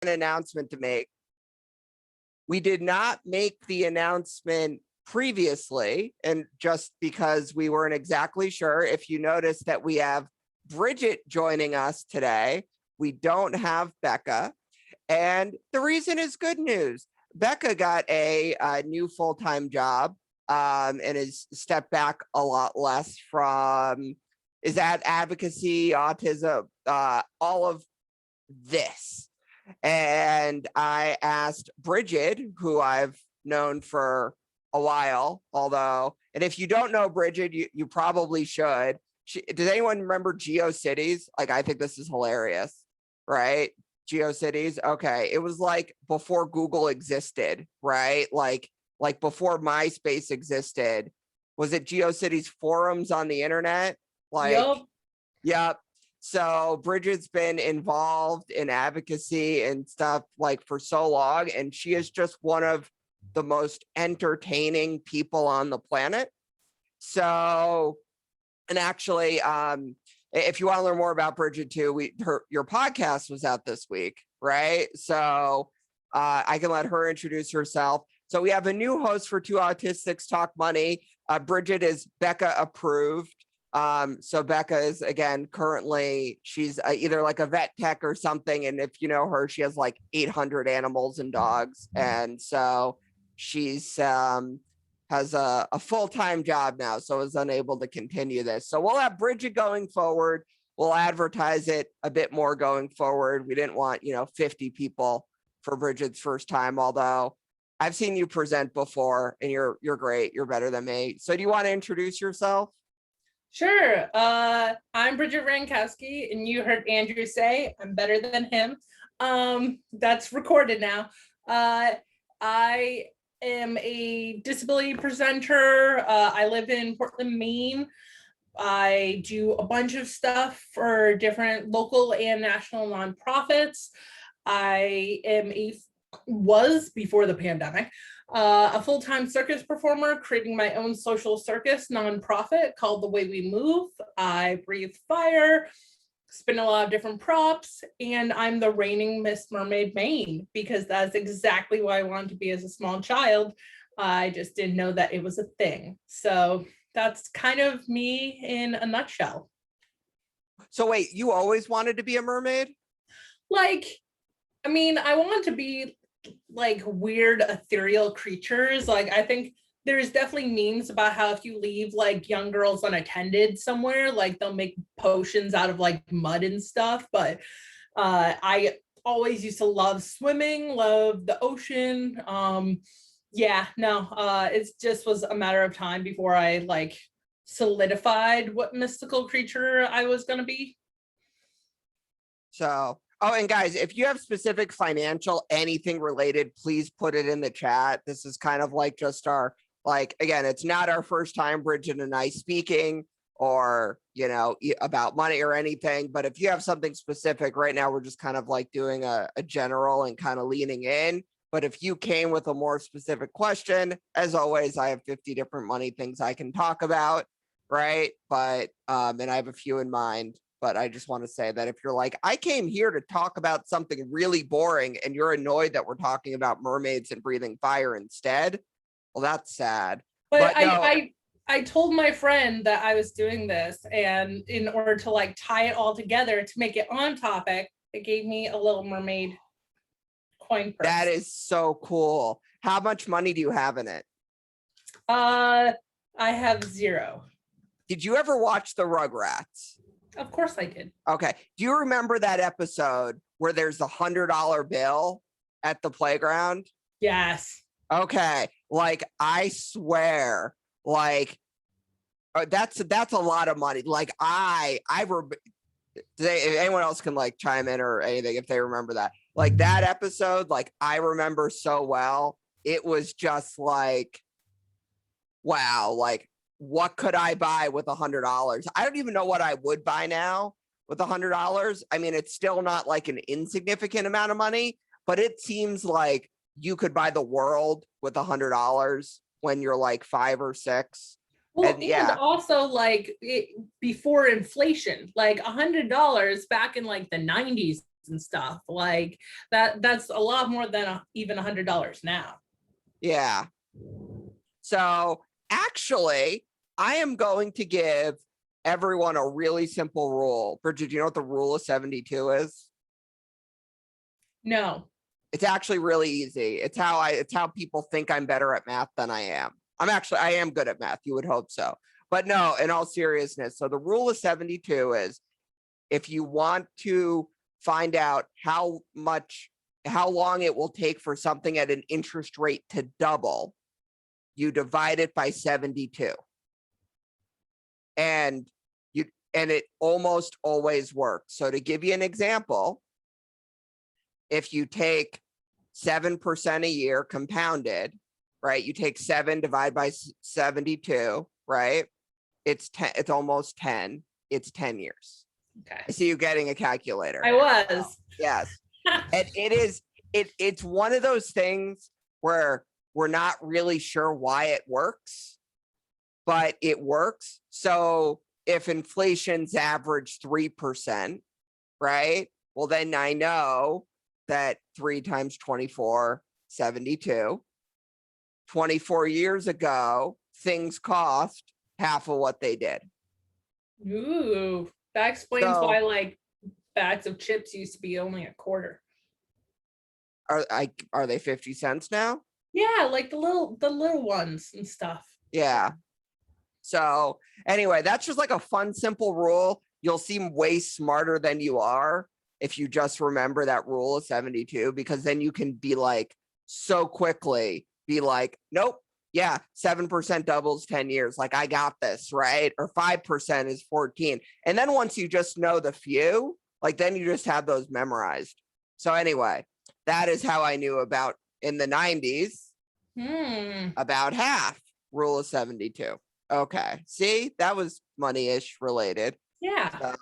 an announcement to make. We did not make the announcement previously, and just because we weren't exactly sure. If you notice that we have Brigid joining us today, we don't have Becca, and the reason is good news. Becca got a new full-time job and has stepped back a lot less from advocacy, autism, all of this. And I asked Brigid, who I've known for a while, and if you don't know Brigid, you probably should. Does anyone remember GeoCities? Like, I think this is hilarious, right? GeoCities. Okay. It was like before Google existed, right? Like before MySpace existed. Was it GeoCities forums on the internet? Yep. So Brigid's been involved in advocacy and stuff like for so long, and she is just one of the most entertaining people on the planet. So, and actually, if you want to learn more about Brigid too, your podcast was out this week, right? So I can let her introduce herself. So we have a new host for Two Autistics Talk Money. Brigid is Becca approved. So Becca is, again, currently, she's either like a vet tech or something. And if you know her, she has like 800 animals and dogs. And so she's has a full-time job now, so is unable to continue this. So we'll have Brigid going forward. We'll advertise it a bit more going forward. We didn't want, 50 people for Brigid's first time, although I've seen you present before and you're great. You're better than me. So do you want to introduce yourself? Sure. I'm Brigid Rankowski, and you heard Andrew say I'm better than him. That's recorded now. I am a disability presenter. I live in Portland, Maine. I do a bunch of stuff for different local and national nonprofits. I was before the pandemic, a full-time circus performer, creating my own social circus nonprofit called The Way We Move. I breathe fire, spin a lot of different props, and I'm the reigning Miss Mermaid Maine, because that's exactly what I wanted to be as a small child. I just didn't know that it was a thing. So that's kind of me in a nutshell. So wait, you always wanted to be a mermaid? I want to be like weird ethereal creatures. Like, I think there's definitely memes about how if you leave like young girls unattended somewhere, like they'll make potions out of like mud and stuff. But I always used to love swimming, love the ocean. It just was a matter of time before I like solidified what mystical creature I was going to be. So, and guys, if you have specific financial, anything related, please put it in the chat. This is kind of like just our, again, it's not our first time, Brigid and I speaking or, about money or anything. But if you have something specific right now, we're just kind of like doing a general and kind of leaning in. But if you came with a more specific question, as always, I have 50 different money things I can talk about, right? But, and I have a few in mind. But I just want to say that if you're like, I came here to talk about something really boring and you're annoyed that we're talking about mermaids and breathing fire instead, well, that's sad. But I told my friend that I was doing this, and in order to like tie it all together to make it on topic, it gave me a Little Mermaid coin purse. That is so cool. How much money do you have in it? I have 0. Did you ever watch the Rugrats? Of course I did. Okay. Do you remember that episode where there's the $100 bill at the playground? Yes. Okay. Like, I swear, like, that's a lot of money. Like, if anyone else can like chime in or anything, if they remember that, like that episode, like I remember so well. It was just like, wow, like, what could I buy with $100? I don't even know what I would buy now with $100. I mean, it's still not like an insignificant amount of money, but it seems like you could buy the world with $100 when you're like 5 or 6. Well, and also like before inflation, like $100 back in like the 90s and stuff. Like that's a lot more than even $100 now. Yeah. So actually, I am going to give everyone a really simple rule. Brigid, do you know what the rule of 72 is? No. It's actually really easy. It's how people think I'm better at math than I am. I am good at math. You would hope so. But no, in all seriousness. So the rule of 72 is if you want to find out how long it will take for something at an interest rate to double, you divide it by 72. And it almost always works. So to give you an example, if you take 7% a year compounded, right? You take 7 divided by 72, right? It's almost 10. It's 10 years. Okay. I see you getting a calculator. I was. Yes. And it's one of those things where we're not really sure why it works, but it works. So if inflation's average 3%, right? Well, then I know that 3 times 24, 72. 24 years ago, things cost half of what they did. Ooh, that explains So- why like bags of chips used to be only a quarter. Are they 50 cents now? Yeah, like the little ones and stuff. Yeah. So anyway, that's just like a fun, simple rule. You'll seem way smarter than you are if you just remember that rule of 72, because then you can be like so quickly be like, nope, yeah, 7% doubles 10 years. Like I got this, right? Or 5% is 14. And then once you just know the few, like then you just have those memorized. So anyway, that is how I knew about in the 90s, about half rule of 72. Okay. See, that was money-ish related. Yeah.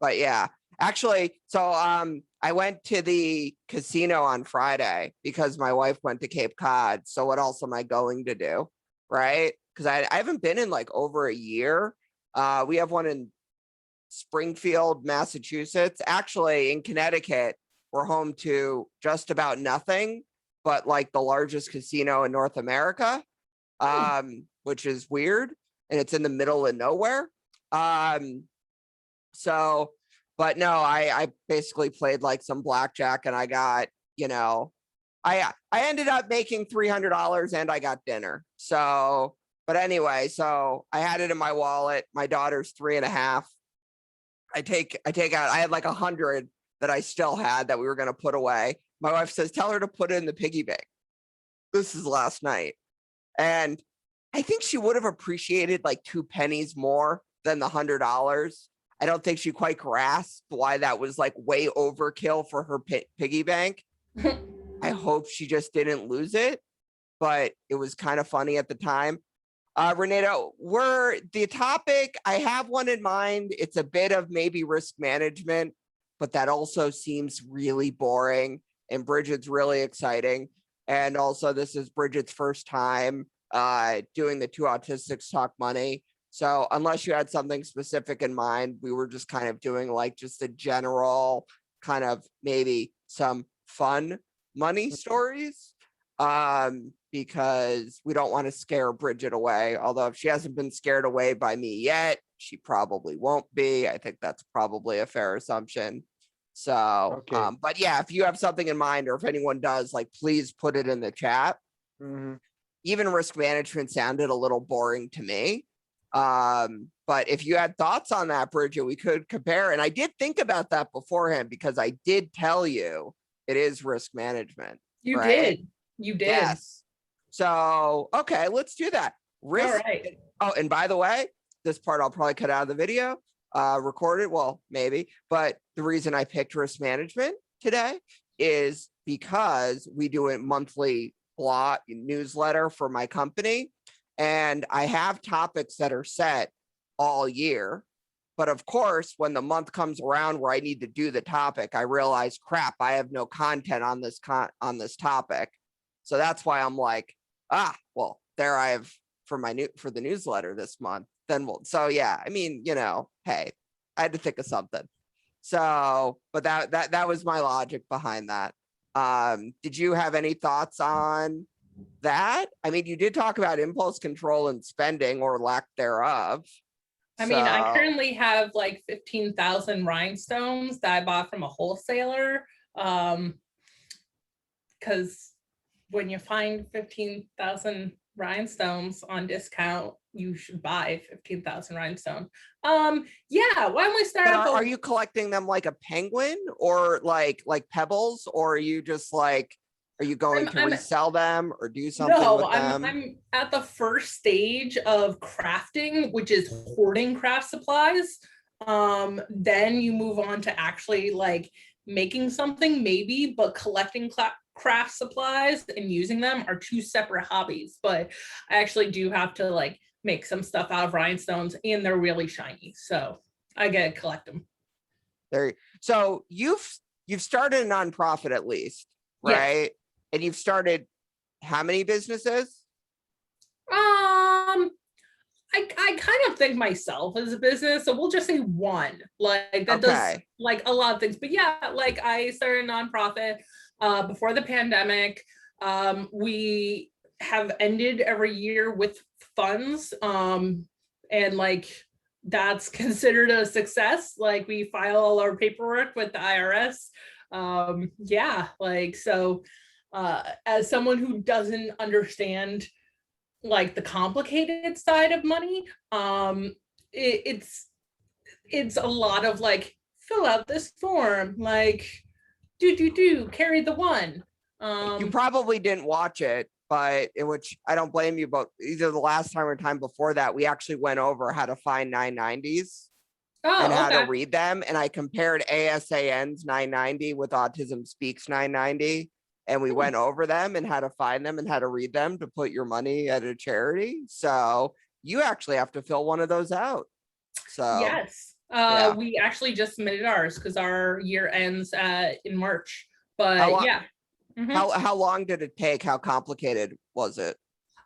But yeah, actually, so I went to the casino on Friday because my wife went to Cape Cod. So what else am I going to do? Right? Because I haven't been in like over a year. We have one in Springfield, Massachusetts. Actually, in Connecticut, we're home to just about nothing, but like the largest casino in North America, which is weird. And it's in the middle of nowhere. So, but no, I basically played like some blackjack and I got, I ended up making $300 and I got dinner. So, but anyway, so I had it in my wallet. My daughter's 3.5. I take out, I had like 100 that I still had that we were going to put away. My wife says, tell her to put it in the piggy bank. This is last night. And I think she would have appreciated like 2 pennies more than the $100. I don't think she quite grasped why that was like way overkill for her piggy bank. I hope she just didn't lose it, but it was kind of funny at the time. Renata, the topic, I have one in mind. It's a bit of maybe risk management, but that also seems really boring. And Brigid's really exciting. And also this is Brigid's first time doing the Two Autistics Talk Money. So unless you had something specific in mind, we were just kind of doing like just a general kind of maybe some fun money stories, because we don't want to scare Brigid away. Although if she hasn't been scared away by me yet, she probably won't be. I think that's probably a fair assumption. So, Okay. but yeah, if you have something in mind or if anyone does, like, please put it in the chat. Even risk management sounded a little boring to me. But if you had thoughts on that, Brigid, we could compare. And I did think about that beforehand because I did tell you it is risk management. You right? did. You did. Yes. So, okay, let's do that. Risk. All right. Oh, and by the way, this part I'll probably cut out of the video, record it. Well, maybe. But the reason I picked risk management today is because we do a monthly blog newsletter for my company. And I have topics that are set all year. But of course, when the month comes around where I need to do the topic, I realize, crap, I have no content on this topic. So that's why I'm like, well, there I have for the newsletter this month. So yeah, I mean, hey, I had to think of something. So, but that was my logic behind that. Did you have any thoughts on that? I mean, you did talk about impulse control and spending or lack thereof. I mean, I So, currently have like 15,000 rhinestones that I bought from a wholesaler. Because when you find 15,000 rhinestones on discount, you should buy 15,000 rhinestones. Yeah, why don't we start but off? are you collecting them like a penguin or like pebbles, or are you just like, are you going to I'm resell them or do something no, with them? I'm at the first stage of crafting, which is hoarding craft supplies. Then you move on to actually like making something maybe, but collecting craft supplies and using them are two separate hobbies. But I actually do have to like make some stuff out of rhinestones, and they're really shiny, so I gotta collect them. There. So you've started a nonprofit at least, Yes. right? And you've started how many businesses? I kind of think myself as a business, so we'll just say one. Like that does Okay. like a lot of things. But yeah, like I started a nonprofit before the pandemic. We have ended every year with funds. And like that's considered a success. Like we file all our paperwork with the IRS. Yeah, like so as someone who doesn't understand like the complicated side of money, it's a lot of like fill out this form, like do carry the one. You probably didn't watch it, but in which I don't blame you, but either the last time or time before that, we actually went over how to find 990s and Oh, how to okay. read them. And I compared ASAN's 990 with Autism Speaks 990. And we went over them and how to find them and how to read them to put your money at a charity. So you actually have to fill one of those out. So Yes. yeah. We actually just submitted ours because our year ends in March. How But long yeah. Mhm. how long did it take? How complicated was it?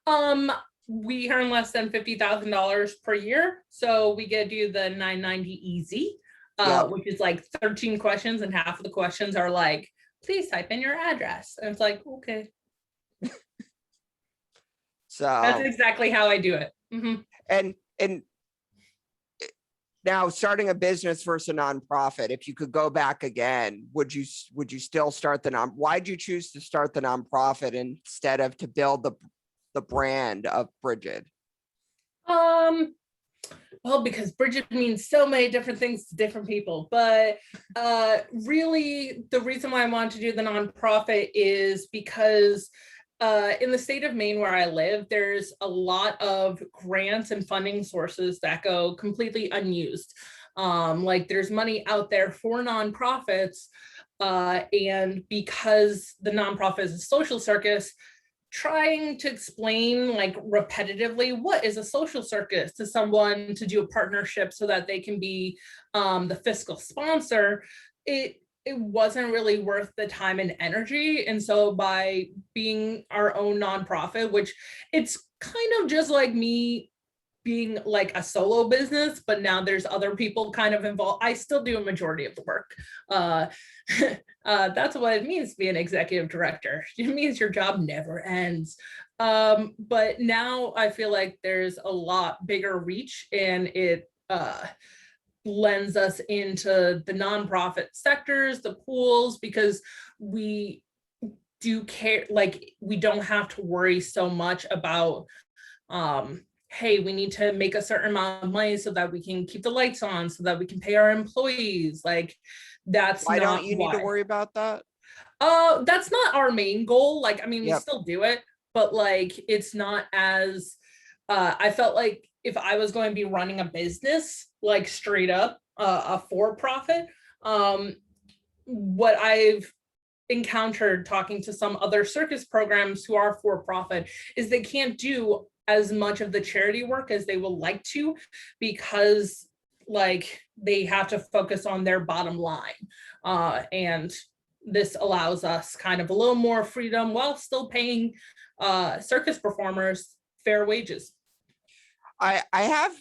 Um, we earn less than $50,000 per year, so we get to do the 990 easy, Yep. which is like 13 questions, and half of the questions are like, please type in your address, and it's like, okay, that's So exactly how I do it. Mhm. and now starting a business versus a nonprofit, if you could go back again, would you still start why'd you choose to start the nonprofit instead of to build the brand of Brigid? Um, well, because Brigid means so many different things to different people, but really the reason why I wanted to do the nonprofit is because in the state of Maine where I live, there's a lot of grants and funding sources that go completely unused. Like there's money out there for nonprofits, and because the nonprofit is a social circus, trying to explain like repetitively what is a social circus to someone to do a partnership so that they can be the fiscal sponsor, it wasn't really worth the time and energy. And so by being our own nonprofit, which it's kind of just like me being like a solo business, but now there's other people kind of involved. I still do a majority of the work. Uh, that's what it means to be an executive director. It means your job never ends. But now I feel like there's a lot bigger reach, and it lends us into the nonprofit sectors, the pools, because we do care, like we don't have to worry so much about hey, we need to make a certain amount of money so that we can keep the lights on, so that we can pay our employees. Like that's Why don't not you need to why. worry about that? That's not our main goal. Like, I mean, we Yep. still do it, but like it's not as I felt like if I was going to be running a business, like straight up a for-profit, what I've encountered talking to some other circus programs who are for-profit is they can't do as much of the charity work as they would like to, because like they have to focus on their bottom line, and this allows us kind of a little more freedom while still paying circus performers fair wages. I have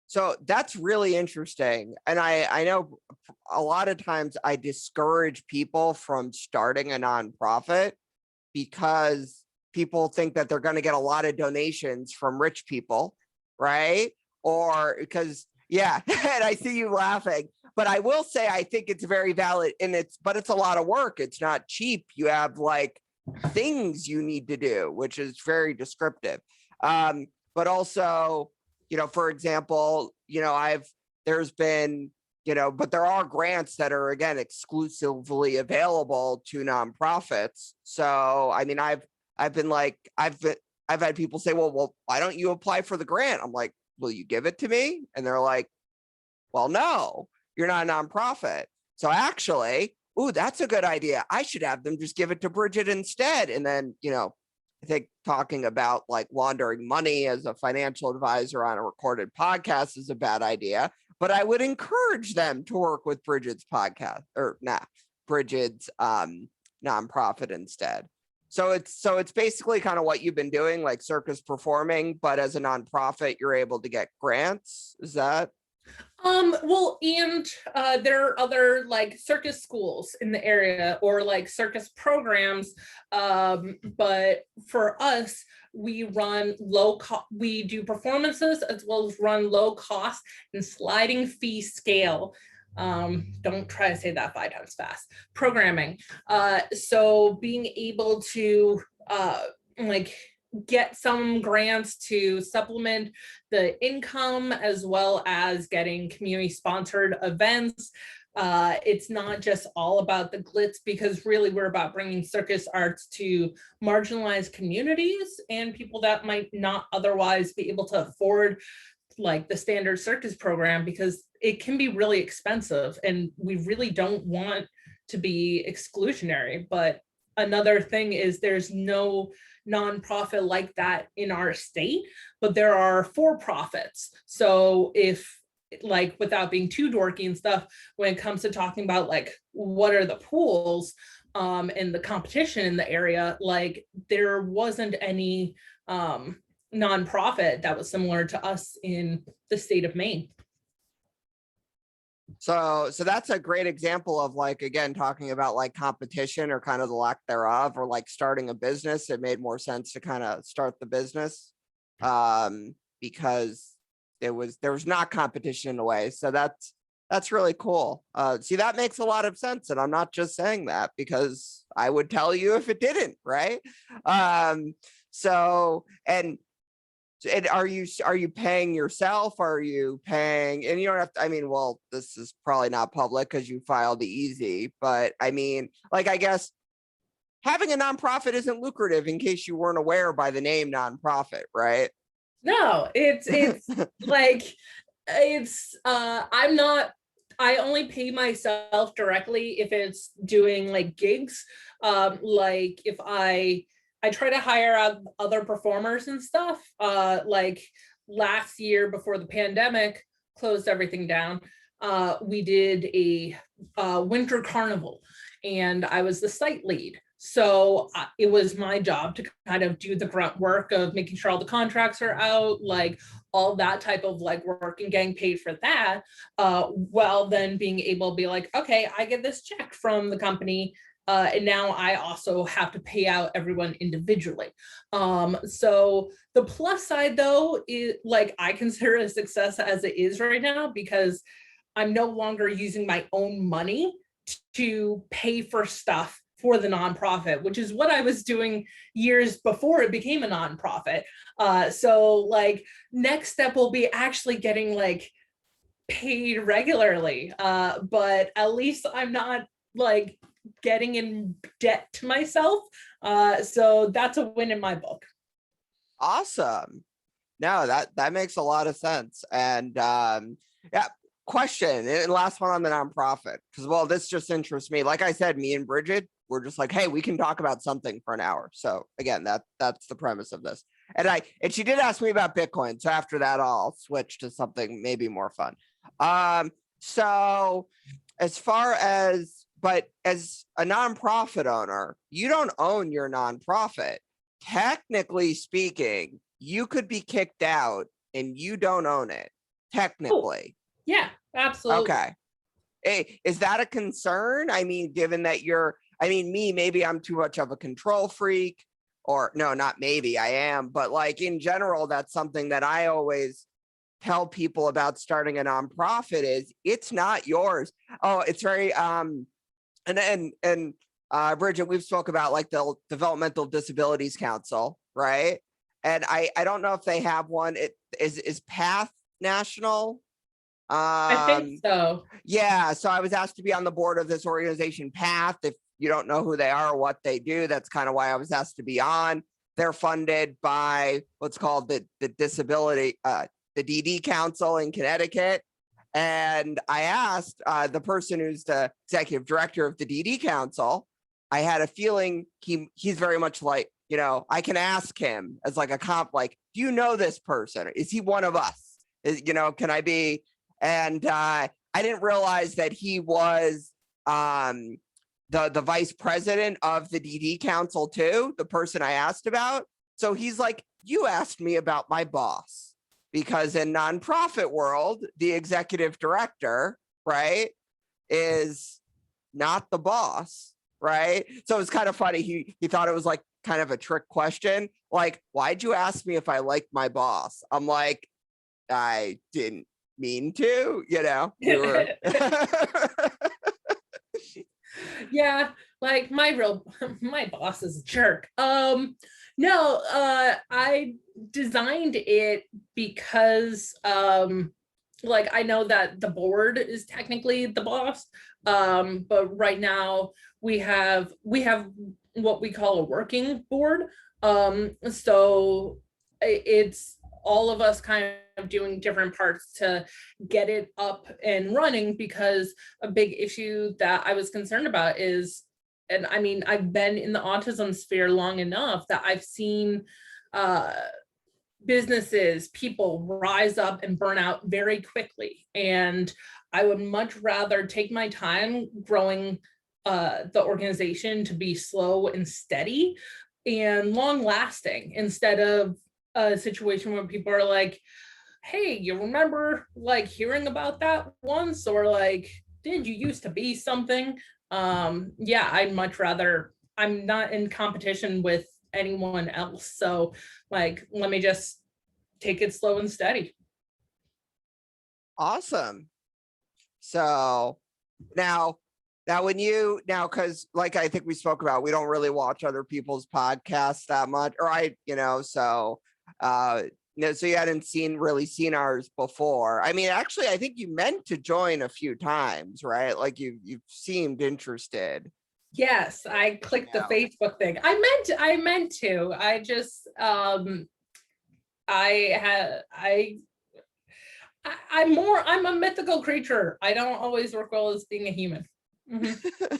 So that's really interesting. And I know a lot of times I discourage people from starting a nonprofit because people think that they're going to get a lot of donations from rich people, right? Or because, yeah, and I see you laughing, but I will say I think it's very valid, and but it's a lot of work. It's not cheap. You have like things you need to do, which is very descriptive. But also, for example, there's been, but there are grants that are, again, exclusively available to nonprofits. So, I mean, I've had people say, well, why don't you apply for the grant? I'm like, will you give it to me? And they're like, well, no, you're not a nonprofit. So actually, ooh, that's a good idea. I should have them just give it to Brigid instead. And then, I think talking about like laundering money as a financial advisor on a recorded podcast is a bad idea, but I would encourage them to work with Brigid's podcast Brigid's nonprofit instead. So it's basically kind of what you've been doing, like circus performing, but as a nonprofit, you're able to get grants. Is that? Well, and there are other like circus schools in the area or like circus programs. But for us, we run we do performances as well as run low cost and sliding fee scale. Don't try to say that 5 times fast. Programming. So being able to like get some grants to supplement the income as well as getting community sponsored events. It's not just all about the glitz, because really we're about bringing circus arts to marginalized communities and people that might not otherwise be able to afford like the standard circus program, because it can be really expensive and we really don't want to be exclusionary. But another thing is there's no nonprofit like that in our state, but there are for-profits. So if, like, without being too dorky and stuff, when it comes to talking about like what are the pools and the competition in the area, like there wasn't any nonprofit that was similar to us in the state of Maine. So that's a great example of, like, again, talking about like competition or kind of the lack thereof, or like starting a business. It made more sense to kind of start the business because there was not competition in a way. So that's really cool. See, that makes a lot of sense. And I'm not just saying that because I would tell you if it didn't, right? And are you paying yourself? Are you paying? And you don't have to, I mean, well, this is probably not public because you filed the easy, but I mean, like, I guess having a nonprofit isn't lucrative, in case you weren't aware by the name nonprofit, right? No, it's like, I only pay myself directly if it's doing like gigs. Like if I try to hire out other performers and stuff. Like last year before the pandemic closed everything down, we did a winter carnival and I was the site lead. So it was my job to kind of do the grunt work of making sure all the contracts are out, like all that type of like work, and getting paid for that, while then being able to be like, okay, I get this check from the company. And now I also have to pay out everyone individually. So the plus side though, is like I consider a success as it is right now, because I'm no longer using my own money to pay for stuff for the nonprofit, which is what I was doing years before it became a nonprofit. So like next step will be actually getting like paid regularly, but at least I'm not like getting in debt to myself. So that's a win in my book. Awesome. No, that makes a lot of sense. And yeah, question, and last one on the nonprofit, because, well, this just interests me. Like I said, me and Brigid, we're just like, hey, we can talk about something for an hour. So again, that's the premise of this. And she did ask me about Bitcoin. So after that, I'll switch to something maybe more fun. So as far as, but as a nonprofit owner, you don't own your nonprofit. Technically speaking, you could be kicked out and you don't own it. technically. Yeah, absolutely. Okay. Hey, is that a concern? I mean, given that maybe I'm too much of a control freak, or no, not maybe, I am, but like in general, that's something that I always tell people about starting a nonprofit is it's not yours. Oh, it's very Brigid, we've spoke about like the Developmental Disabilities Council, right? And I don't know if they have one. It is PATH national. I think so. Yeah, so I was asked to be on the board of this organization, PATH. If you don't know who they are or what they do, that's kind of why I was asked to be on. They're funded by what's called the Disability, the DD Council in Connecticut. And I asked the person who's the executive director of the DD Council, I had a feeling he's very much like, I can ask him as like a comp, like, do you know this person? Is he one of us? Can I be? And I didn't realize that he was the vice president of the DD Council too, the person I asked about. So he's like, you asked me about my boss, because in nonprofit world, the executive director, right, is not the boss, right? So it's kind of funny. He thought it was like kind of a trick question. Like, why'd you ask me if I liked my boss? I'm like, I didn't mean to, we were. Yeah, like my boss is a jerk. No, I designed it because like I know that the board is technically the boss, but right now we have what we call a working board. So it's all of us kind of doing different parts to get it up and running, because a big issue that I was concerned about is, and I mean, I've been in the autism sphere long enough that I've seen businesses, people rise up and burn out very quickly. And I would much rather take my time growing the organization to be slow and steady and long lasting, instead of a situation where people are like, hey, you remember like hearing about that once, or like, did you used to be something? Yeah, I'd much rather, I'm not in competition with anyone else, so like, let me just take it slow and steady. Awesome. So now because like I think we spoke about, we don't really watch other people's podcasts that much, or so so you hadn't seen ours before. I mean, actually, I think you meant to join a few times, right? Like you've seemed interested. Yes, I clicked the Facebook thing. I meant to. I just I'm a mythical creature. I don't always work well as being a human. Mm-hmm.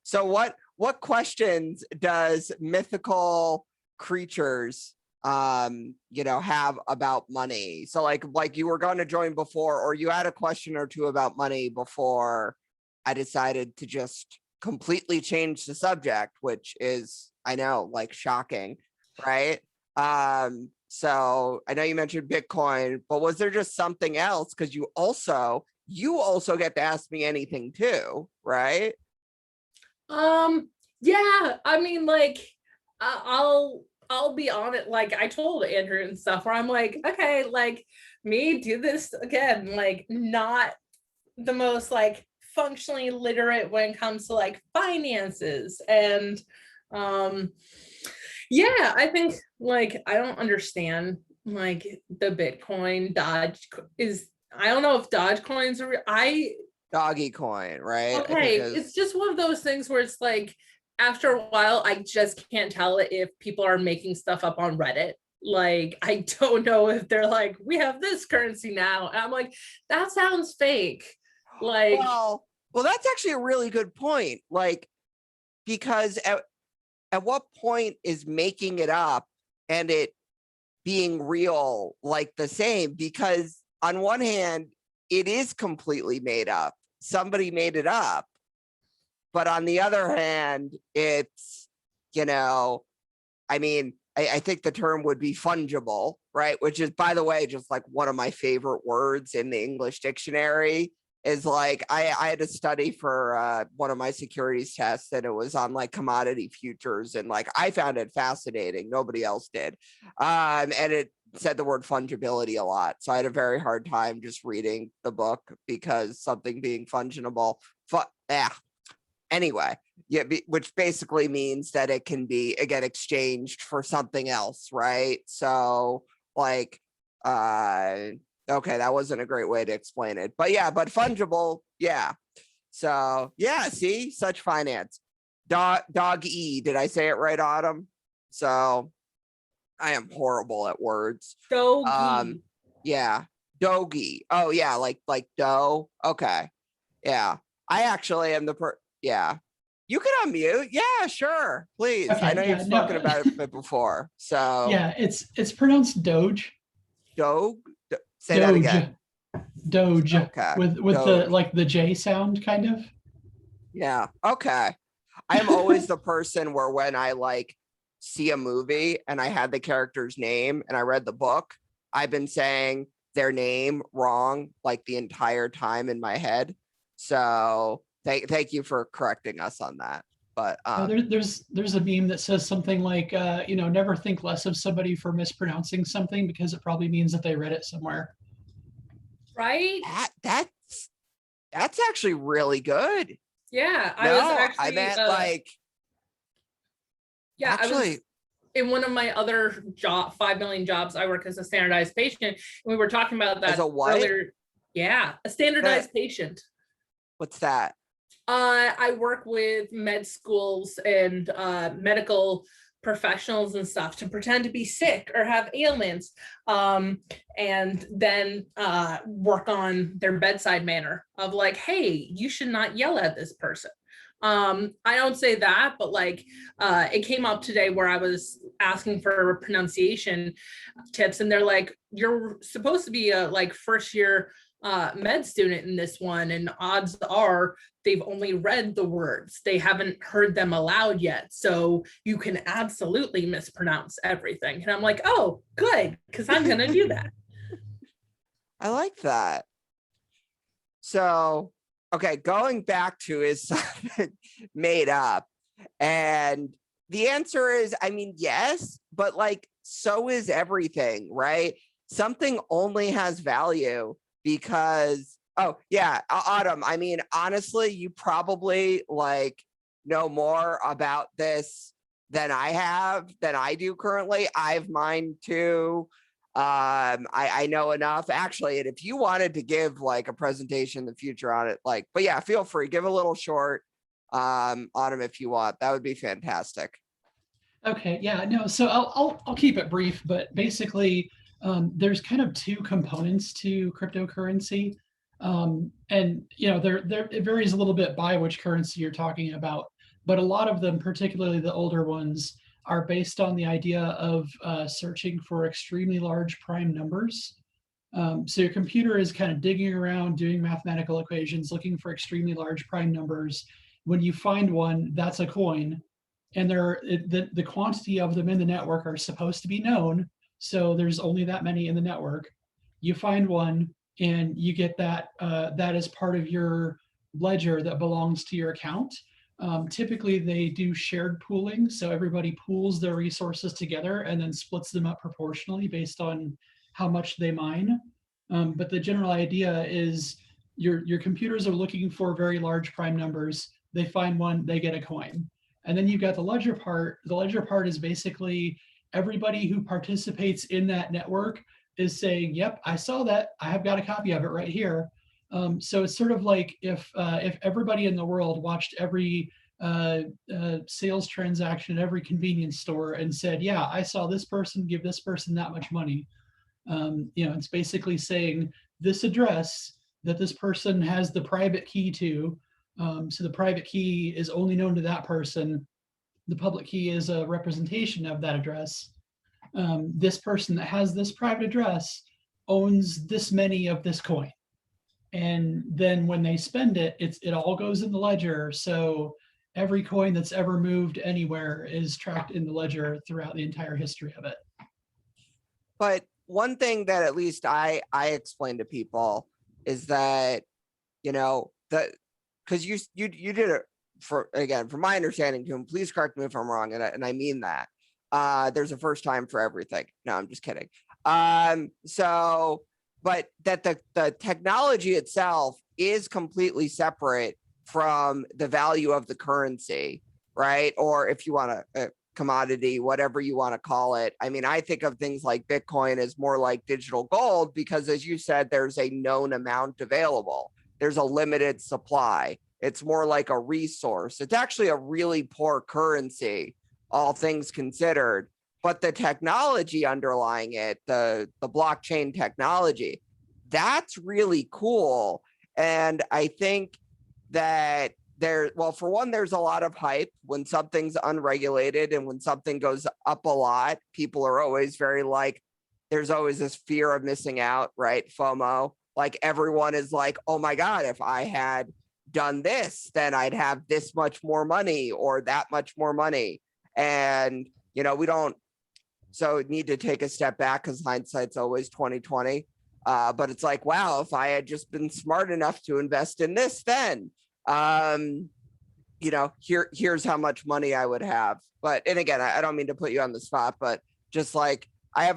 So what questions does mythical creatures have about money? So like you were going to join before, or you had a question or two about money before I decided to just completely change the subject, which is, I know, like shocking, right? So I know you mentioned Bitcoin, but was there just something else? Because you also get to ask me anything too, right? Yeah, I mean, like, I'll be on it. Like I told Andrew and stuff, where I'm like, okay, like me do this again, like not the most like functionally literate when it comes to like finances. And yeah, I think like I don't understand like the Bitcoin Dodge is, I don't know if Dodge coins are Doggy coin, right? okay, it's just one of those things where it's like, after a while, I just can't tell if people are making stuff up on Reddit. Like, I don't know if they're like, we have this currency now. And I'm like, that sounds fake. Like, well, that's actually a really good point. Like, because at what point is making it up and it being real like the same? Because on one hand, it is completely made up. Somebody made it up. But on the other hand, it's, I mean, I think the term would be fungible, right? Which is, by the way, just like one of my favorite words in the English dictionary. Is like I had to study for one of my securities tests, and it was on like commodity futures, and like I found it fascinating. Nobody else did, and it said the word fungibility a lot. So I had a very hard time just reading the book because something being fungible. Anyway, yeah, which basically means that it can be again exchanged for something else, right? So like, okay, that wasn't a great way to explain it, but yeah, but fungible, yeah. So yeah, see, such finance. Dog E, did I say it right, Autumn? So I am horrible at words. Dogi. Yeah, Dogi. Oh yeah, like dough. Okay, yeah. I actually am yeah. You can unmute. Yeah, sure, please. Okay, I know yeah, you've no. spoken about it before. So Yeah, it's pronounced Doge. Doge. Say that Doge. again. Doge. Okay. With Doge. the like the J sound kind of. Yeah. Okay. I am always the person where when I like see a movie and I had the character's name and I read the book, I've been saying their name wrong like the entire time in my head. So thank you for correcting us on that. But there's a meme that says something like never think less of somebody for mispronouncing something because it probably means that they read it somewhere. Right? That's actually really good. Yeah, I was actually I meant like yeah, actually, I was in one of my other 5 million jobs. I work as a standardized patient, and we were talking about that as a what? earlier. Yeah, a standardized patient. What's that? I work with med schools and medical professionals and stuff to pretend to be sick or have ailments, and then work on their bedside manner of like, hey, you should not yell at this person. I don't say that, but like it came up today where I was asking for pronunciation tips, and they're like, you're supposed to be a like first year med student in this one, and odds are they've only read the words, they haven't heard them aloud yet, so you can absolutely mispronounce everything. And I'm like, oh good, because I'm gonna do that. I like that. So okay, going back to is something made up, and the answer is, I mean, yes, but like so is everything, right? Something only has value because, oh yeah, Autumn, I mean, honestly, you probably like know more about this than I do currently. I have mine too. I know enough actually, and if you wanted to give like a presentation in the future on it, like, but yeah, feel free, give a little short, Autumn, if you want, that would be fantastic. Okay, yeah, no, so I'll keep it brief, but basically there's kind of two components to cryptocurrency. And it varies a little bit by which currency you're talking about, but a lot of them, particularly the older ones, are based on the idea of searching for extremely large prime numbers. So your computer is kind of digging around, doing mathematical equations, looking for extremely large prime numbers. When you find one, that's a coin. And the quantity of them in the network are supposed to be known. So there's only that many in the network. You find one and you get that as part of your ledger that belongs to your account. Typically they do shared pooling. So everybody pools their resources together and then splits them up proportionally based on how much they mine. But the general idea is your computers are looking for very large prime numbers. They find one, they get a coin. And then you've got the ledger part. The ledger part is basically everybody who participates in that network is saying, yep, I saw that. I have got a copy of it right here. So it's sort of like if everybody in the world watched every sales transaction at every convenience store and said, yeah, I saw this person give this person that much money. It's basically saying this address that this person has the private key to. So the private key is only known to that person. The public key is a representation of that address. This person that has this private address owns this many of this coin. And then when they spend it, it all goes in the ledger. So every coin that's ever moved anywhere is tracked in the ledger throughout the entire history of it. But one thing that at least I explain to people is that, you know, that because you did it from my understanding to him, please correct me if I'm wrong, and I mean that. There's a first time for everything. No, I'm just kidding. So, but that the technology itself is completely separate from the value of the currency, right? Or if you want to commodity, whatever you want to call it. I mean, I think of things like Bitcoin as more like digital gold because, as you said, there's a known amount available. There's a limited supply. It's more like a resource. It's actually a really poor currency, all things considered. But the technology underlying it, the blockchain technology, that's really cool. And I think that well, for one, there's a lot of hype when something's unregulated, and when something goes up a lot, people are always very like, there's always this fear of missing out, right? FOMO. Like everyone is like, oh my God, if I had done this, then I'd have this much more money or that much more money. And, you know, we don't need to take a step back because hindsight's always 2020. But it's like, wow, if I had just been smart enough to invest in this, then you know, here's how much money I would have. But, and again, I don't mean to put you on the spot, but just like I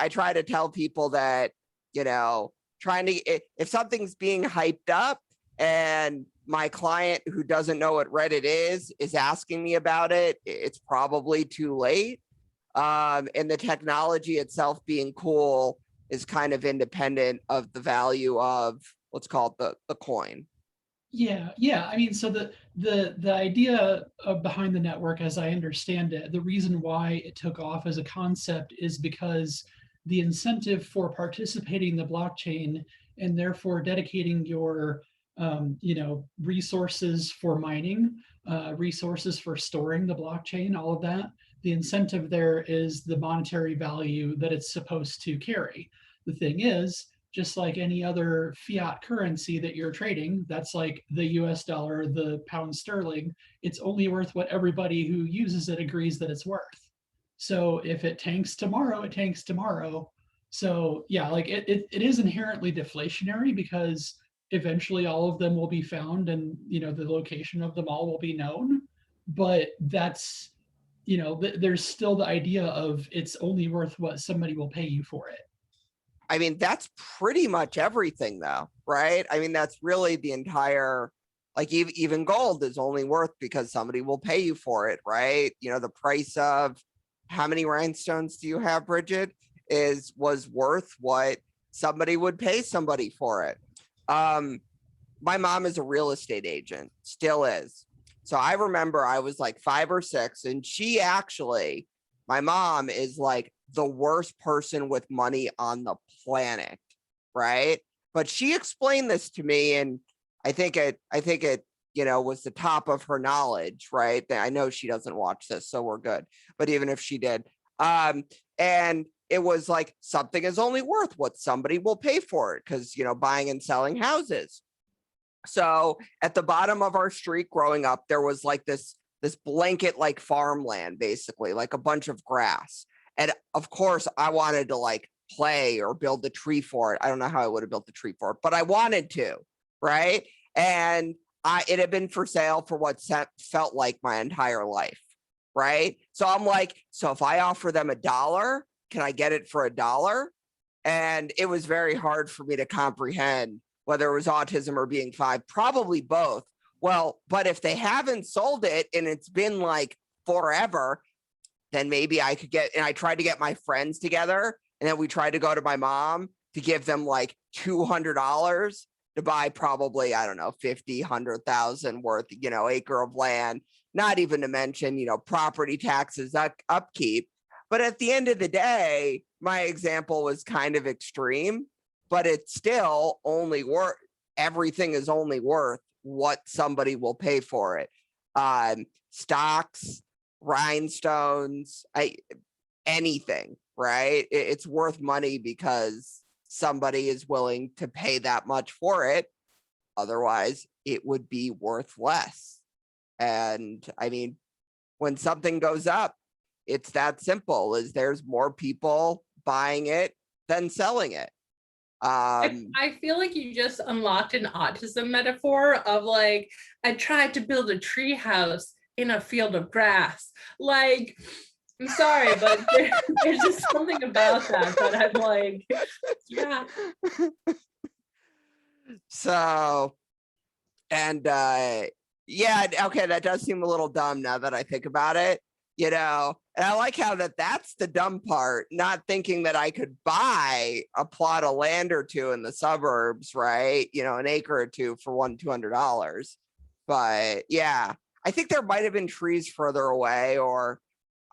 try to tell people that, you know, if something's being hyped up and my client who doesn't know what Reddit is asking me about it, it's probably too late. And the technology itself being cool is kind of independent of the value of, let's call it the coin. Yeah. I mean, so the idea behind the network, as I understand it, the reason why it took off as a concept is because the incentive for participating in the blockchain and therefore dedicating your resources for mining, resources for storing the blockchain, all of that, the incentive there is the monetary value that it's supposed to carry. The thing is, just like any other fiat currency that you're trading, that's like the US dollar, the pound sterling, it's only worth what everybody who uses it agrees that it's worth. So if it tanks tomorrow, it tanks tomorrow. So yeah, like it is inherently deflationary because eventually all of them will be found and, you know, the location of them all will be known. But that's, you know, there's still the idea of it's only worth what somebody will pay you for it. I mean, that's pretty much everything though, right? I mean, that's really the entire, like even gold is only worth because somebody will pay you for it, right? You know, the price of how many rhinestones do you have, Brigid, was worth what somebody would pay somebody for it. My mom is a real estate agent, still is. So I remember I was like 5 or 6, and my mom is like the worst person with money on the planet, right? But she explained this to me, and I think it, you know, was the top of her knowledge, right? I know she doesn't watch this, so we're good. But even if she did, and it was like something is only worth what somebody will pay for it, because, you know, buying and selling houses. So at the bottom of our street growing up, there was like this blanket like farmland, basically like a bunch of grass. And of course I wanted to like play or build a tree for it. I don't know how I would have built the tree for it, but I wanted to, right? And it had been for sale for what felt like my entire life, right? So I'm like, so if I offer them $1, can I get it for $1? And it was very hard for me to comprehend whether it was autism or being 5, probably both. Well, but if they haven't sold it and it's been like forever, then maybe I could get, and I tried to get my friends together, and then we tried to go to my mom to give them like $200 to buy probably, I don't know, 50, 100,000 worth, you know, acre of land, not even to mention, you know, property taxes, upkeep. But at the end of the day, my example was kind of extreme, but it's still only worth, everything is only worth what somebody will pay for it. Stocks, rhinestones, anything, right? It's worth money because somebody is willing to pay that much for it. Otherwise, it would be worth less. And I mean, when something goes up, it's that simple, is there's more people buying it than selling it. I feel like you just unlocked an autism metaphor of like, I tried to build a tree house in a field of grass. Like, I'm sorry, but there's just something about that I'm like, yeah. So, and yeah, okay, that does seem a little dumb now that I think about it, you know. And I like how that's the dumb part, not thinking that I could buy a plot of land or two in the suburbs, right? You know, an acre or two for $200. But yeah, I think there might have been trees further away, or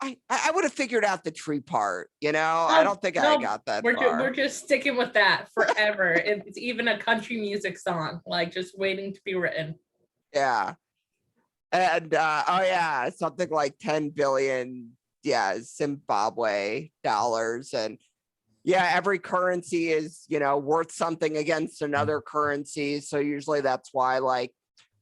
I would have figured out the tree part, you know. I don't think I got that far. We're just sticking with that forever. It's even a country music song, like just waiting to be written. Yeah. And oh yeah, something like 10 billion, yeah, Zimbabwe dollars. And yeah, every currency is, you know, worth something against another currency. So usually that's why like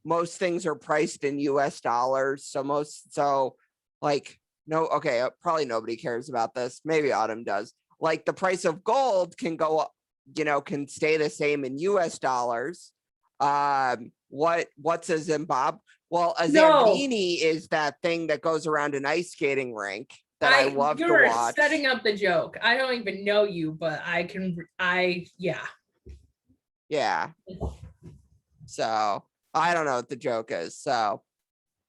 most things are priced in US dollars. So like, no, okay, probably nobody cares about this. Maybe Autumn does. Like the price of gold can go up, you know, can stay the same in US dollars. What's a Zimbabwe? Well, a Zambini is that thing that goes around an ice skating rink that I love to watch. You're setting up the joke. I don't even know you, but yeah. Yeah. So I don't know what the joke is. So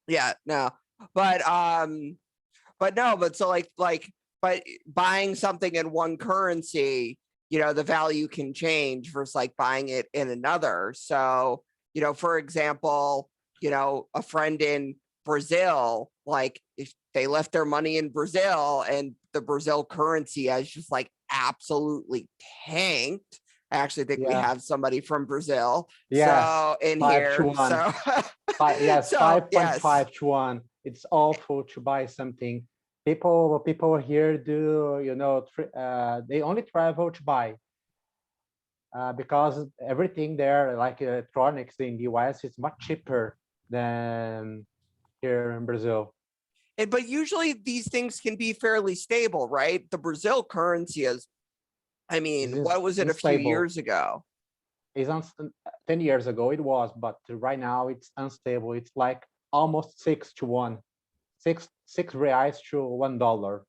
yeah, no, but so but buying something in one currency, you know, the value can change versus like buying it in another. So, you know, for example, you know, a friend in Brazil, like if they left their money in Brazil and the Brazil currency has just like absolutely tanked. I actually think we have somebody from Brazil. Yes, so in here. So yes, so, 5.5 to 1. It's awful to buy something. People here do, you know, they only travel to buy because everything there, like electronics in the US, is much cheaper than here in Brazil. But usually these things can be fairly stable, right? The Brazil currency is, I mean, what was it unstable. A few years ago? 10 years ago it was, but right now it's unstable. It's like almost 6 to 1. 6 reais to $1.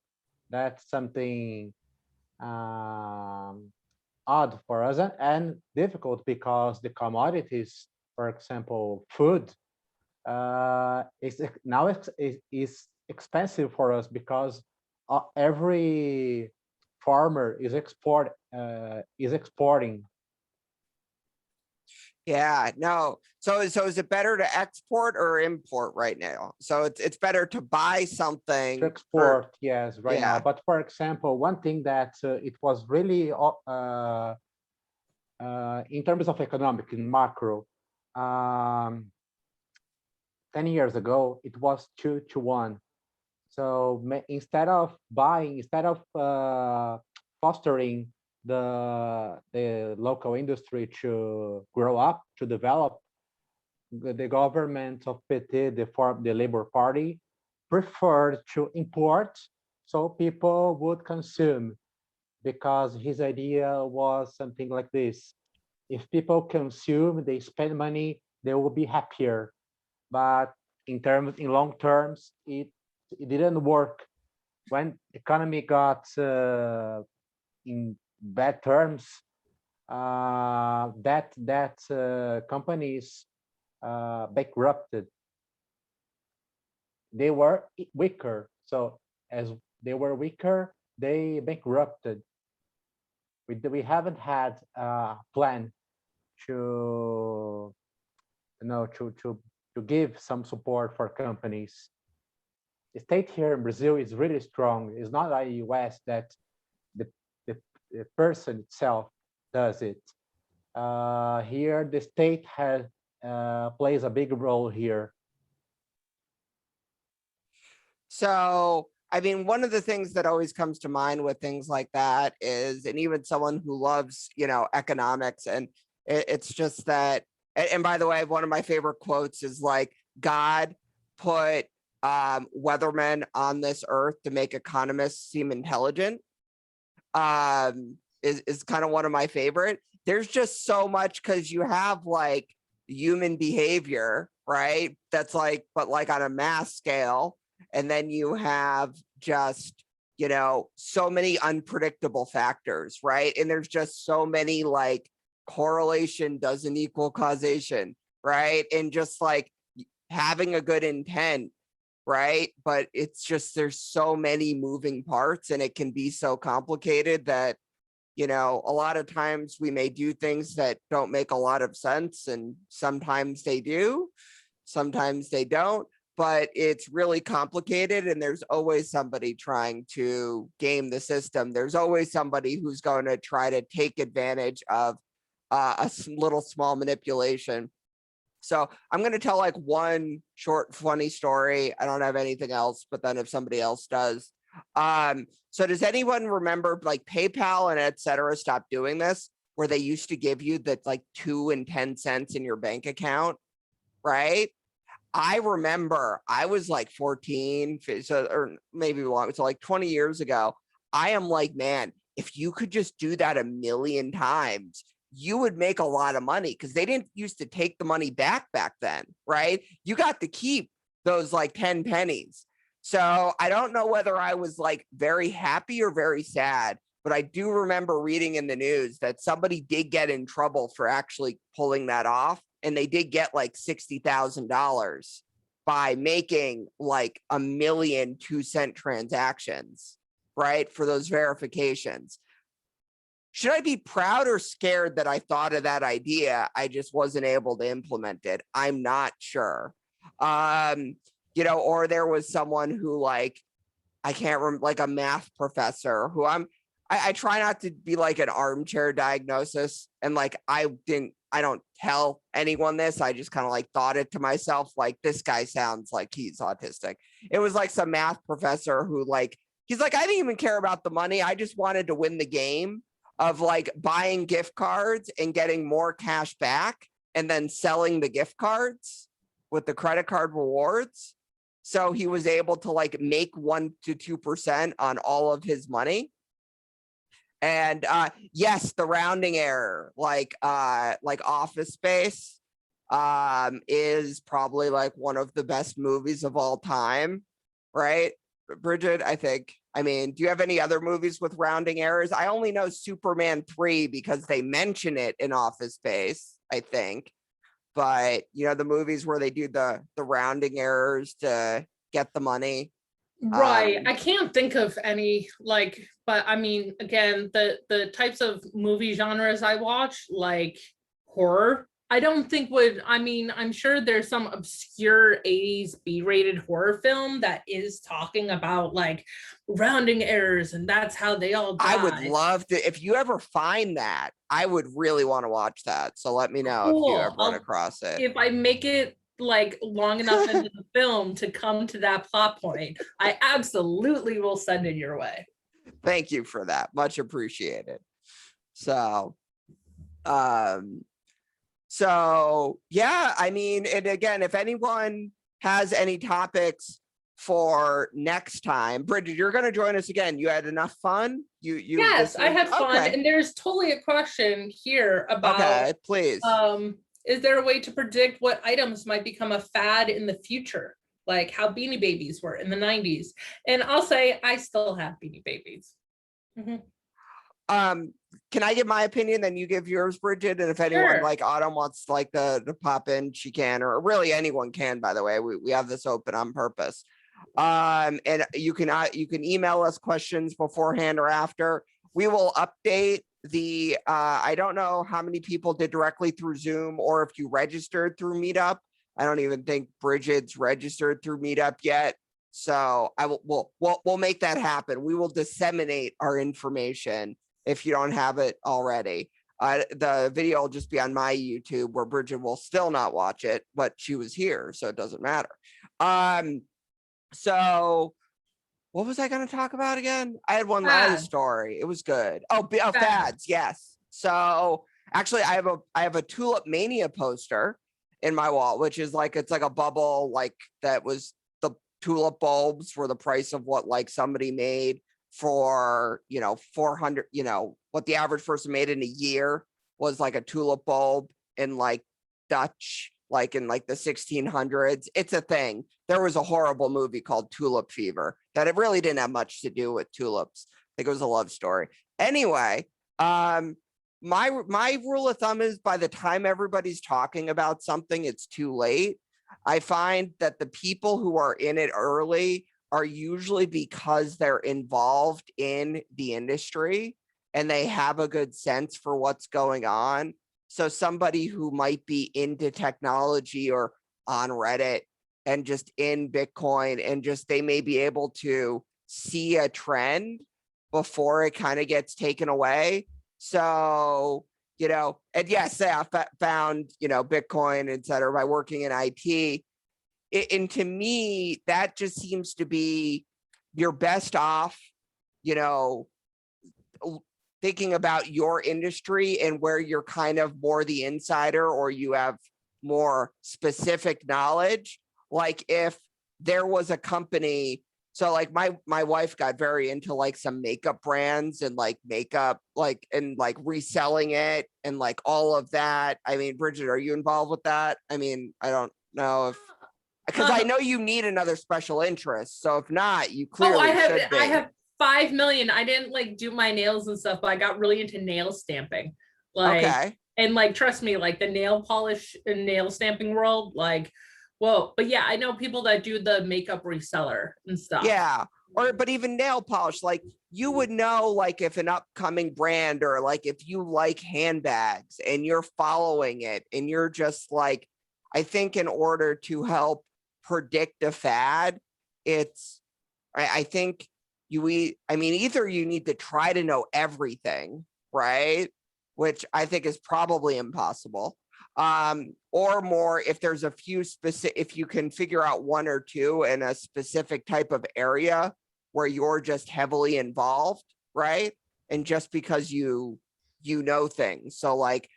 That's something odd for us and difficult because the commodities, for example, food, is expensive for us because every farmer is exporting. Yeah, no. So is it better to export or import right now? So it's better to buy something. To export, yes, right now. But for example, one thing that it was really in terms of economic in macro, 10 years ago, it was 2 to 1. So instead of fostering the local industry to grow up, to develop, the government of PT, the Labor Party, preferred to import so people would consume, because his idea was something like this: if people consume, they spend money, they will be happier. But in long terms, it didn't work. When economy got in bad terms, companies bankrupted. They were weaker, so as they were weaker, they bankrupted. We haven't had a plan to, you know, to give some support for companies. The state here in Brazil is really strong. It's not like the US that the person itself does it. Here, the state plays a big role here. So, I mean, one of the things that always comes to mind with things like that is, and even someone who loves, you know, economics, and it's just that, and by the way, one of my favorite quotes is like, God put weathermen on this earth to make economists seem intelligent. Is kind of one of my favorite. There's just so much because you have like human behavior, right? That's like, but like on a mass scale. And then you have just, you know, so many unpredictable factors, right? And there's just so many like correlation doesn't equal causation, right? And just like having a good intent, right? But it's just, there's so many moving parts and it can be so complicated that, you know, a lot of times we may do things that don't make a lot of sense, and sometimes they do, sometimes they don't, but it's really complicated and there's always somebody trying to game the system. There's always somebody who's going to try to take advantage of little small manipulation. So I'm going to tell like one short, funny story. I don't have anything else, but then if somebody else does. So does anyone remember like PayPal and etc. stopped doing this, where they used to give you the like 2 and 10 cents in your bank account, right? I remember I was like 14, so, or maybe long, so like 20 years ago. I am like, man, if you could just do that a million times, you would make a lot of money, because they didn't used to take the money back then, right? You got to keep those like 10 pennies. So I don't know whether I was like very happy or very sad, but I do remember reading in the news that somebody did get in trouble for actually pulling that off. And they did get like $60,000 by making like 1 million 2-cent transactions, right? For those verifications. Should I be proud or scared that I thought of that idea? I just wasn't able to implement it. I'm not sure. You know, or there was someone who like, I can't remember, like a math professor who I try not to be like an armchair diagnosis. And like, I don't tell anyone this. I just kind of like thought it to myself, like, this guy sounds like he's autistic. It was like some math professor who like, he's like, I didn't even care about the money. I just wanted to win the game of like buying gift cards and getting more cash back and then selling the gift cards with the credit card rewards. So he was able to like make 1 to 2% on all of his money. And yes, the rounding error, like Office Space is probably like one of the best movies of all time, right? Brigid, I think. I mean, do you have any other movies with rounding errors? I only know Superman 3 because they mention it in Office Space, I think. But you know, the movies where they do the rounding errors to get the money. Right. I can't think of any, like, but I mean, again, the types of movie genres I watch, like horror, I don't think would, I mean, I'm sure there's some obscure 80s B-rated horror film that is talking about like rounding errors and that's how they all die. I would love to, if you ever find that, I would really want to watch that. So let me know if you ever run across it. If I make it like long enough into the film to come to that plot point, I absolutely will send it your way. Thank you for that. Much appreciated. So, yeah, I mean, and again, if anyone has any topics for next time, Brigid, you're going to join us again. You had enough fun? Yes, I had fun. Okay. And there's totally a question here about, okay, please. Is there a way to predict what items might become a fad in the future? Like how Beanie Babies were in the 90s. And I'll say, I still have Beanie Babies. Mm-hmm. Can I give my opinion, then you give yours, Brigid? And if anyone like Autumn wants like to pop in, she can, or really anyone can, by the way. We have this open on purpose. And you can email us questions beforehand or after. We will update the I don't know how many people did directly through Zoom or if you registered through Meetup. I don't even think Brigid's registered through Meetup yet. So we'll make that happen. We will disseminate our information if you don't have it already. The video will just be on my YouTube, where Brigid will still not watch it, but she was here, so it doesn't matter. So what was I going to talk about again? I had one last story. It was good. Oh, fads. Yes. So actually I have a Tulip Mania poster, in my wall, which is like, it's like a bubble, like that was the tulip bulbs were the price of what like somebody made for, 400, what the average person made in a year was like a tulip bulb in like Dutch, like in like the 1600s. It's a thing. There was a horrible movie called Tulip Fever that it really didn't have much to do with tulips. I think it was a love story. Anyway, my rule of thumb is by the time everybody's talking about something, it's too late. I find that the people who are in it early are usually because they're involved in the industry and they have a good sense for what's going on. So somebody who might be into technology or on Reddit and just in Bitcoin and just they may be able to see a trend before it kind of gets taken away. So, and yes, I found, Bitcoin, et cetera, by working in IT. And to me, that just seems to be you're best off, thinking about your industry and where you're kind of more the insider or you have more specific knowledge. Like if there was a company, so like my wife got very into like some makeup brands and like makeup, like, and like reselling it and like all of that. I mean, Brigid, are you involved with that? I mean, I don't know if, because I know you need another special interest. So if not, you clearly should be. I have 5 million. I didn't like do my nails and stuff, but I got really into nail stamping. Like, okay. And like, trust me, like the nail polish and nail stamping world, like, whoa. But yeah, I know people that do the makeup reseller and stuff. Yeah. But even nail polish, like you would know, like if an upcoming brand or like if you like handbags and you're following it and you're just like, I think in order to help predict a fad, I think either you need to try to know everything, right? Which I think is probably impossible. Or more if there's a few if you can figure out one or two in a specific type of area where you're just heavily involved, right? And just because you know things. So like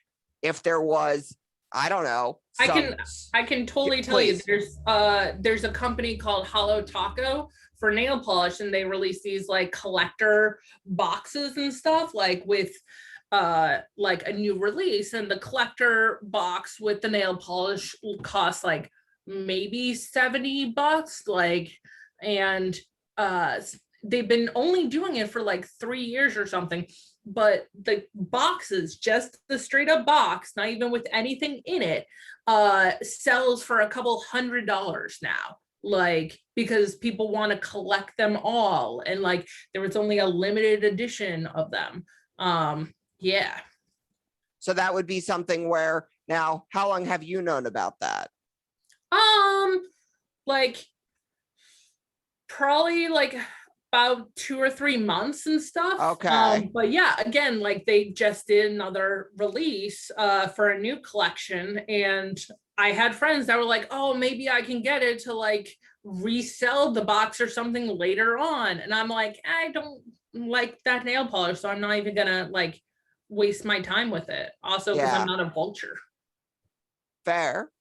if there was, I don't know. I can totally tell you there's a company called Hollow Taco for nail polish, and they release these like collector boxes and stuff like with like a new release, and the collector box with the nail polish will cost like maybe $70, like, and they've been only doing it for like 3 years or something, but the boxes, just the straight up box, not even with anything in it, sells for a couple $100 now, like, because people want to collect them all, and like there was only a limited edition of them. Yeah. So that would be something where, now, how long have you known about that? Like probably like about 2 or 3 months and stuff. Okay. But yeah, again, like they just did another release for a new collection, and I had friends that were like, oh, maybe I can get it to like resell the box or something later on. And I'm like, I don't like that nail polish, so I'm not even gonna like waste my time with it. Also, because I'm not a vulture. Fair.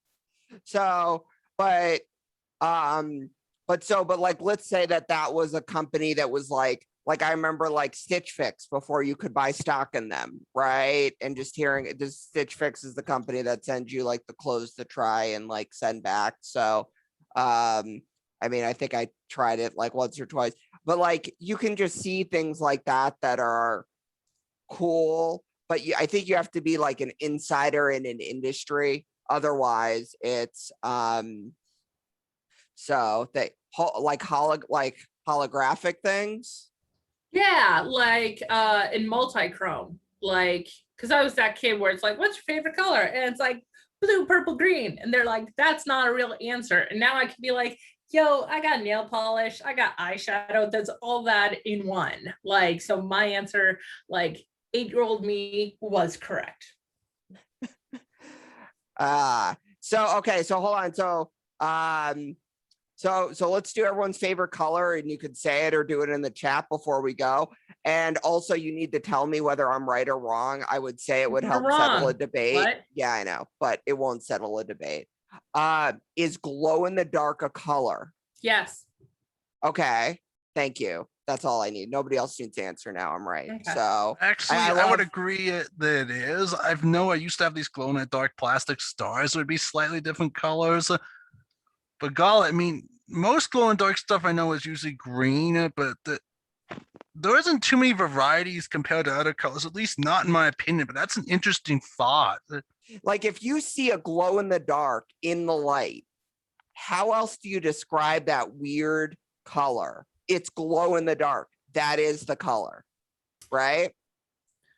So, but like, let's say that was a company that was like I remember like Stitch Fix before you could buy stock in them, right? And just hearing it, just Stitch Fix is the company that sends you like the clothes to try and like send back. So, I mean, I think I tried it like once or twice, but like you can just see things like that are cool, but I think you have to be like an insider in an industry. Otherwise, it's so they like holographic things. Yeah, like in multi-chrome, like, because I was that kid where it's like, what's your favorite color? And it's like blue, purple, green. And they're like, that's not a real answer. And now I can be like, yo, I got nail polish, I got eyeshadow, that's all that in one. Like, so my answer, like 8-year-old me was correct. So okay, so hold on. So let's do everyone's favorite color, and you could say it or do it in the chat before we go. And also you need to tell me whether I'm right or wrong. I would say it would You're help settle a wrong. debate. What? Yeah, I know, but it won't settle a debate. Is glow in the dark a color? Yes. Okay, thank you. That's all I need. Nobody else needs to answer now. I'm right. Okay. So Actually, I I would love- agree that it is. I used to have these glow in the dark plastic stars that would be slightly different colors. But golly, I mean, most glow in the dark stuff I know is usually green, but there isn't too many varieties compared to other colors, at least not in my opinion. But that's an interesting thought. like if you see a glow in the dark in the light, how else do you describe that weird color? It's glow in the dark. That is the color, right?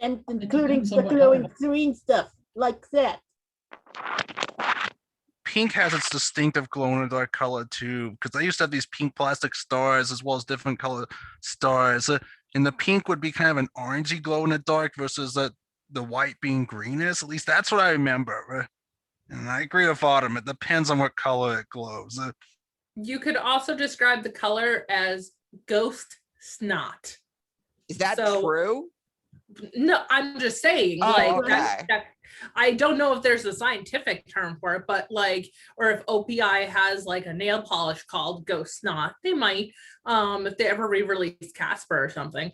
And It including depends the on what glowing color. green stuff like that. Pink has its distinctive glow in the dark color too, because I used to have these pink plastic stars as well as different color stars. And the pink would be kind of an orangey glow in the dark versus the white being greenish. At least that's what I remember. And I agree with Autumn. It depends on what color it glows. You could also describe the color as ghost snot. Is that So- true? No, I'm just saying, Oh, like okay. I don't know if there's a scientific term for it, but like, or if OPI has like a nail polish called ghost snot, they might, if they ever re-release Casper or something,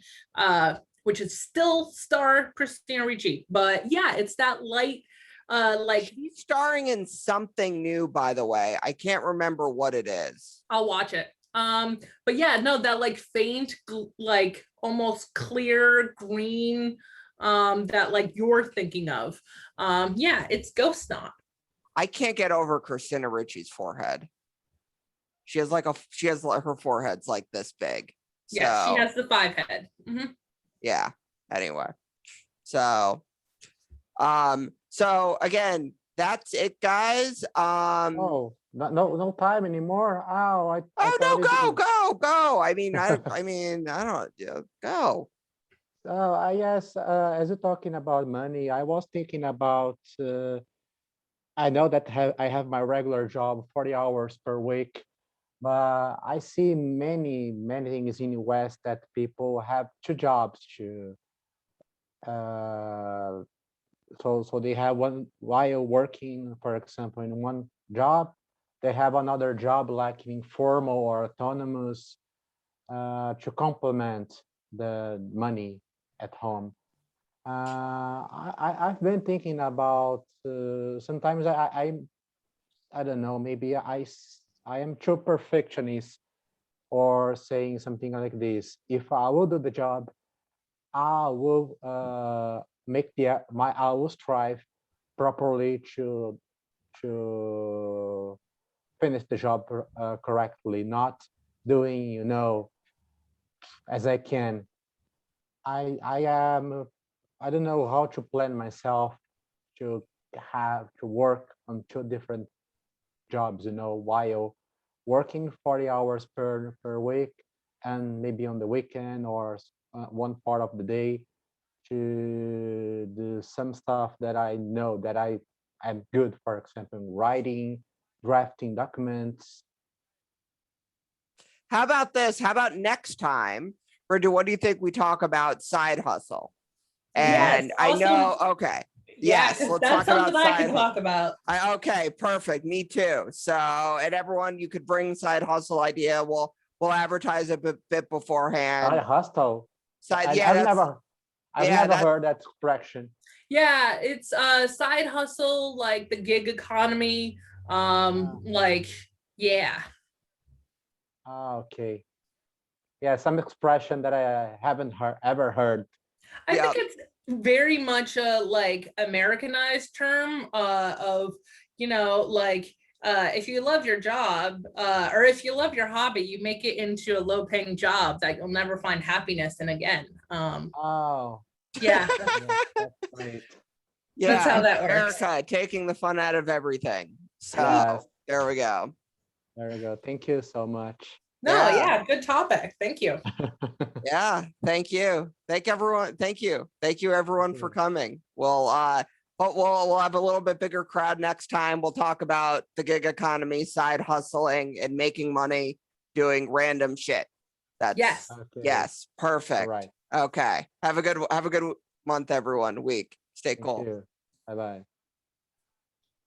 which is still star Christina Ricci. But yeah, it's that light, like She's starring in something new, by the way. I can't remember what it is. I'll watch it. But yeah, no, that like faint, like almost clear green, that like you're thinking of. Yeah, it's ghost snot. I can't get over Christina Ricci's forehead. She has her forehead's like this big. Yeah, So, she has the 5 head. Mhm. yeah. Anyway. So again, that's it, guys. Oh, no time anymore. Oh, I Oh no, thought go. I mean, I don't go. So I guess as you're talking about money, I was thinking about. I know that I have my regular job, 40 hours per week, but I see many things in the West that people have 2 jobs to. So they have one while working, for example, in one job, they have another job like informal or autonomous to complement the money at home. I've been thinking about sometimes I don't know, maybe I am too perfectionist or saying something like this. If I will do the job, I will I will strive properly to finish the job correctly, not doing as I can. I am I don't know how to plan myself to have to work on 2 different jobs, while working 40 hours per week and maybe on the weekend or one part of the day to do some stuff that I know that I am good, for example, writing, drafting documents. How about this? How about next time, Brenda, what do you think we talk about side hustle? And Yes, I also- know, okay. Yeah, Yes, 'cause let's that's talk about something I can side talk about. Okay, perfect. Me too. So, and everyone, you could bring side hustle idea. We'll advertise a bit beforehand. Hustle. Side, I've that's- never yeah, that- heard that expression. Yeah, it's a side hustle, like the gig economy. Like, yeah. Okay. Yeah, some expression that I haven't ever heard. I Yeah. think it's very much a like Americanized term of, like if you love your job or if you love your hobby, you make it into a low-paying job that you'll never find happiness in again. Oh, Yeah, yes, that's great. yeah, that's how that works. America taking the fun out of everything. So Yes. there we go. There we go. Thank you so much. No, Yeah. yeah, good topic. Thank you. Yeah, thank you. Thank everyone. Thank you everyone for coming. But we'll have a little bit bigger crowd next time. We'll talk about the gig economy, side hustling, and making money doing random shit. That's Yes. Okay. yes, All perfect. right. Okay. Have a good month, everyone. Week. Stay Thank cool. you. Bye bye.